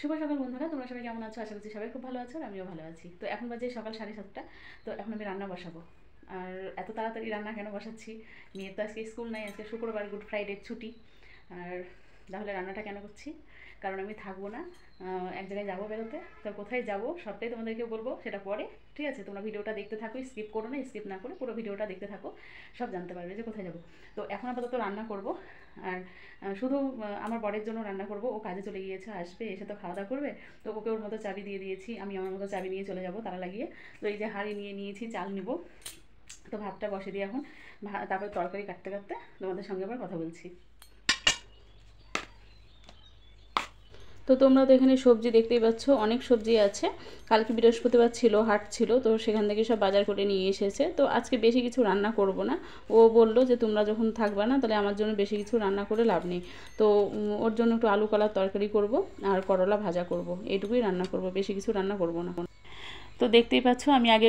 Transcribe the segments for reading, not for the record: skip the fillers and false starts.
শুভ সকাল বন্ধুরা, তোমরা সবাই কেমন আছো? আশা করছি সবাই খুব ভালো আছো আর আমিও ভালো আছি। তো এখন বাজে সকাল 7:30। তো এখন আমি রান্না বসাবো। আর এত তাড়াতাড়ি রান্না কেন বসাচ্ছি? মেয়ের তো আজকে স্কুল নাই, আজকে শুক্রবার, গুড ফ্রাইডে ছুটি। আর তাহলে রান্নাটা কেন করছি? কারণ আমি থাকবো না, এক জায়গায় যাবো বেরোতে। তো কোথায় যাবো সবটাই তোমাদেরকে বলবো, সেটা পরে। ঠিক আছে, তোমরা ভিডিওটা দেখতে থাকো, স্কিপ করো না, স্কিপ না করে পুরো ভিডিওটা দেখতে থাকো, সব জানতে পারবে যে কোথায় যাবো। তো এখন আপাতত রান্না করব। আর শুধু আমার বরের জন্য রান্না করব। ও কাজে চলে গিয়েছে, আসবে, এসে তো খাওয়া দাওয়া করবে। তো ওকে ওর মতো চাবি দিয়ে দিয়েছি, আমি আমার মতো চাবি নিয়ে চলে যাব তালা লাগিয়ে। তো এই যে হাঁড়ি নিয়ে নিয়েছি, চাল নিব। তো ভাতটা বসে দিয়ে এখন তারপরে তরকারি কাটতে কাটতে তোমাদের সঙ্গে আবার কথা বলছি। তো তোমরা তো এখানে সবজি দেখতেই পাচ্ছ, অনেক সবজি আছে। কালকে বৃহস্পতিবার ছিল, হাট ছিল, তো সেখান থেকে সব বাজার করে নিয়ে এসেছে। তো আজকে বেশি কিছু রান্না করব না। ও বললো যে তোমরা যখন থাকবে না তাহলে আমার জন্য বেশি কিছু রান্না করে লাভ নেই। তো ওর জন্য একটু আলু কলার তরকারি করব আর করলা ভাজা করব, এইটুকুই রান্না করব, বেশি কিছু রান্না করব না। তো দেখতেই পাচ্ছ আমি আগে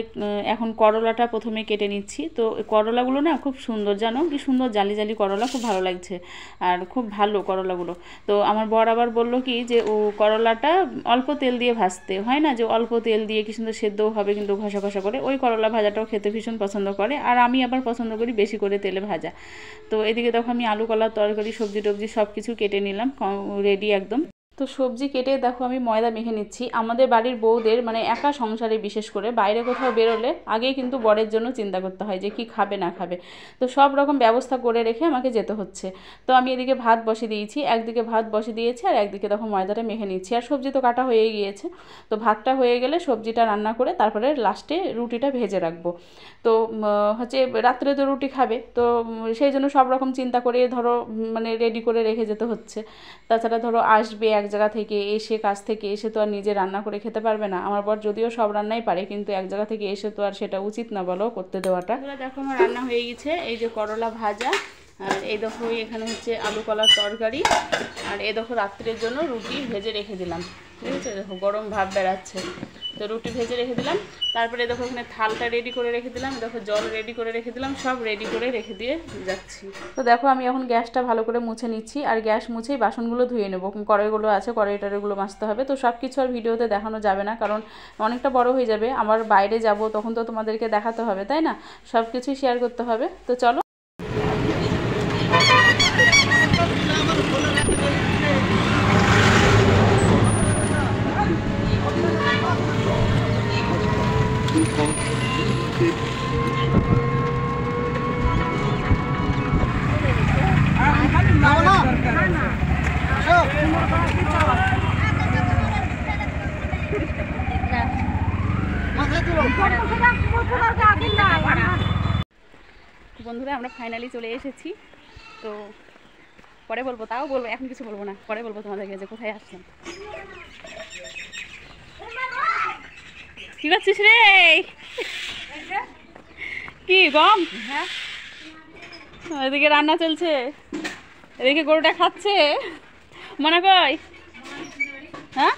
এখন করলাটা প্রথমে কেটে নিচ্ছি। তো করলাগুলো না খুব সুন্দর, জানো কি সুন্দর জালি জালি করলা, খুব ভালো লাগছে আর খুব ভালো করলাগুলো। তো আমার বর আবার বললো কি যে ও করলাটা অল্প তেল দিয়ে ভাজতে হয় না, যে অল্প তেল দিয়ে কি সুন্দর সেদ্ধও হবে কিন্তু ঘষা ঘষা করে। ওই করলা ভাজাটাও খেতে ভীষণ পছন্দ করে, আর আমি আবার পছন্দ করি বেশি করে তেলে ভাজা। তো এদিকে দেখো আমি আলু কলার তরকারি, সবজি টবজি সব কিছু কেটে নিলাম, রেডি একদম। তো সবজি কেটে দেখো আমি ময়দা মেখে নিচ্ছি। আমাদের বাড়ির বউদের মানে একা সংসারে বিশেষ করে বাইরে কোথাও বেরোলে আগেই কিন্তু বরের জন্য চিন্তা করতে হয় যে কি খাবে না খাবে। তো সব রকম ব্যবস্থা করে রেখে আমাকে যেতে হচ্ছে। তো আমি এদিকে ভাত বসে দিয়েছি, একদিকে ভাত বসে দিয়েছি আর একদিকে দেখো ময়দাটা মেখে নিচ্ছি। আর সবজি তো কাটা হয়ে গিয়েছে। তো ভাতটা হয়ে গেলে সবজিটা রান্না করে তারপরে লাস্টে রুটিটা ভেজে রাখবো। তো হচ্ছে রাত্রে তো রুটি খাবে, তো সেই জন্য সব রকম চিন্তা করে ধরো মানে রেডি করে রেখে যেতে হচ্ছে। তাছাড়া ধরো আসবে এক জায়গা থেকে এসে, কাজ থেকে এসে তো আর নিজে রান্না করে খেতে পারবে না। আমার বর যদিও সব রান্নাই পারে, কিন্তু এক জায়গা থেকে এসে তো আর সেটা উচিত না বলো করতে দেওয়াটা। দেখো আমার রান্না হয়ে গেছে, এই যে করলা ভাজা, আর এই দেখো এখানে হচ্ছে আলু কলার তরকারি, আর এই দেখো রাত্রের জন্য রুটি ভেজে রেখে দিলাম। ঠিক আছে, দেখো গরম ভাব বেড়াচ্ছে, তো রুটি ভেজে রেখে দিলাম। তারপরে দেখো এখানে থালটা রেডি করে রেখে দিলাম, দেখো জল রেডি করে রেখে দিলাম, সব রেডি করে রেখে দিয়ে যাচ্ছি। তো দেখো আমি এখন গ্যাসটা ভালো করে মুছে নিচ্ছি, আর গ্যাস মুছেই বাসনগুলো ধুয়ে নেবো। কড়াইগুলো আছে, কড়াইটারেগুলো মাজতে হবে। তো সব কিছু আর ভিডিওতে দেখানো যাবে না, কারণ অনেকটা বড় হয়ে যাবে। আমার বাইরে যাব তখন তো তোমাদেরকে দেখাতে হবে, তাই না? সব কিছুই শেয়ার করতে হবে। তো চলো। বন্ধুরা আমরা ফাইনালি চলে এসেছি। তো পরে বলবো, তাও বলবো, এখন কিছু বলবো না, পরে বলবো তোমাদেরকে যে কোথায় আসলাম। কি করছিস রে? কি গম? হ্যাঁ, এদিকে রান্না চলছে, এদিকে গরুটা খাচ্ছে। মনে কই? হ্যাঁ,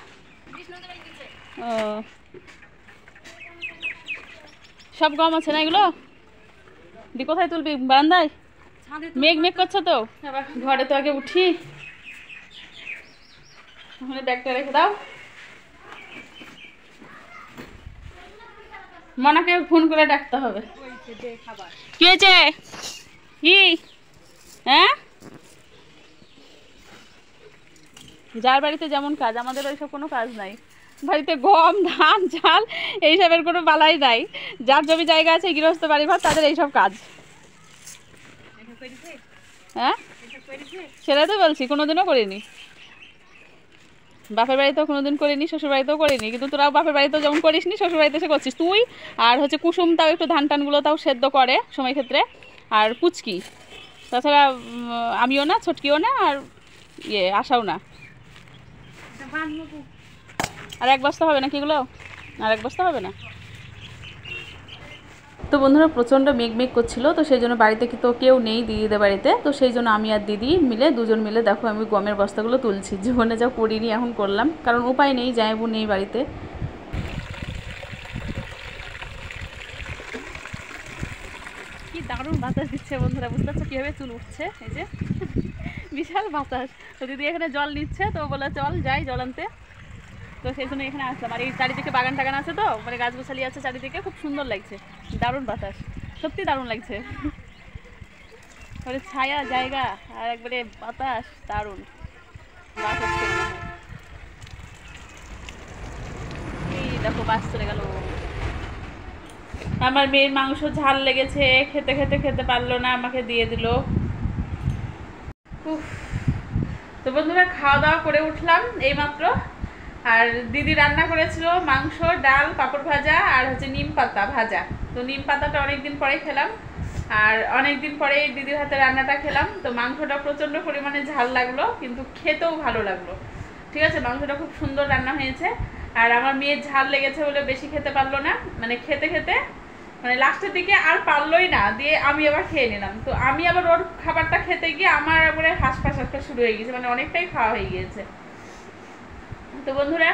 ও সব গম আছে না এগুলো? দি কোথায় তুলবি? বারান্দায়? মেঘ মেঘ করছে তো, ঘরে তো আগে উঠি। ওখানে ব্যাগটা রেখে দাও। মনাকে ফোন করে ডাকতে হবে। কি হয়েছে? কি? হ্যাঁ, যার বাড়িতে যেমন কাজ, আমাদের ওইসব কোনো কাজ নাই। বাড়িতে গম, ধান, চাল এইসবের কোনো বালাই নাই। যার জমি জায়গা আছে, গৃহস্থ বাড়ি ঘর, তাদের এইসব কাজ। হ্যাঁ, সেটা তো বলছি, কোনোদিনও করিনি। বাপের বাড়িতেও কোনোদিন করিনি, শ্বশুর বাড়িতেও করিনি। কিন্তু তোরাও বাপের বাড়িতেও যেমন করিস নি, শ্বশুর বাড়িতে এসে করছিস তুই। আর হচ্ছে কুসুম তাও একটু ধান টানগুলো তাও সেদ্ধ করে সময় ক্ষেত্রে, আর পুচকি। তাছাড়া আমিও না, ছটকিও না, আর আশাও না। আর এক বস্তা হবে না কি এগুলো? আর এক বস্তা হবে না। তো বন্ধুরা প্রচণ্ড মেঘ করছিল, তো সেই জন্য বাড়িতে তো কেউ নেই দিদিদের বাড়িতে। তো সেই জন্য আমি আর দিদি মিলে, দুজন মিলে দেখো আমি গমের বস্তাগুলো তুলছি। জীবনে যা করিনি এখন করলাম, কারণ উপায় নেই, জামাইবু নেই বাড়িতে। কি দারুণ বাতাস দিচ্ছে বন্ধুরা, বুঝতে পারছো কীভাবে চুল উঠছে? এই যে বিশাল বাতাস। তো দিদি এখানে জল নিচ্ছে, তো বলে চল যাই জল আনতে। তো সেই জন্য এখানে আসলাম। আর এই চারিদিকে বাগান টাগান আছে, তো মানে গাছ গোছালি আছে চারিদিকে, খুব সুন্দর লাগছে, দারুণ বাতাস, সত্যি দারুণ লাগছে। মানে ছায়া জায়গা আর একবারে বাতাস দারুণ। বাস হচ্ছে মনে হয়, এই দেখো বাস চলে গেল। আমার মেয়ের মাংস ঝাল লেগেছে, খেতে খেতে খেতে পারলো না, আমাকে দিয়ে দিল। উফ। তো বন্ধুরা খাওয়া দাওয়া করে উঠলাম এইমাত্র। আর দিদি রান্না করেছিল মাংস, ডাল, পাঁপড় ভাজা আর হচ্ছে নিম পাতা ভাজা। তো নিম পাতাটা অনেকদিন পরে খেলাম, আর অনেকদিন পরে দিদির হাতে রান্নাটা খেলাম। তো মাংসটা প্রচণ্ড পরিমাণে ঝাল লাগলো, কিন্তু খেতেও ভালো লাগলো। ঠিক আছে, মাংসটা খুব সুন্দর রান্না হয়েছে। আর আমার মেয়ের ঝাল লেগেছে বলে বেশি খেতে পারলো না, মানে খেতে খেতে মানে লাস্টের দিকে আর পারলোই না, দিয়ে আমি আবার খেয়ে নিলাম। তো আমি আবার ওর খাবারটা খেতে গিয়ে আমার আবার হাঁসফাঁস শুরু হয়ে গেছে, মানে অনেকটাই খাওয়া হয়ে গিয়েছে। তো বন্ধুরা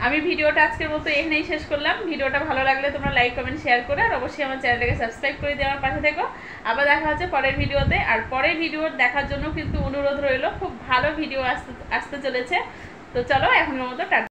আমি ভিডিওটা আজকের মতো এখানেই শেষ করলাম। ভিডিওটা ভালো লাগলে তোমরা লাইক কমেন্ট শেয়ার করে, আর অবশ্যই আমার চ্যানেলটাকে সাবস্ক্রাইব করে দিয়ে আমার পাশে থেকো। আবার দেখা হচ্ছে পরের ভিডিওতে। আর পরের ভিডিও দেখার জন্য কিন্তু অনুরোধ রইল, খুব ভালো ভিডিও আসতে চলেছে। তো চলো এখনের মতো টাটা।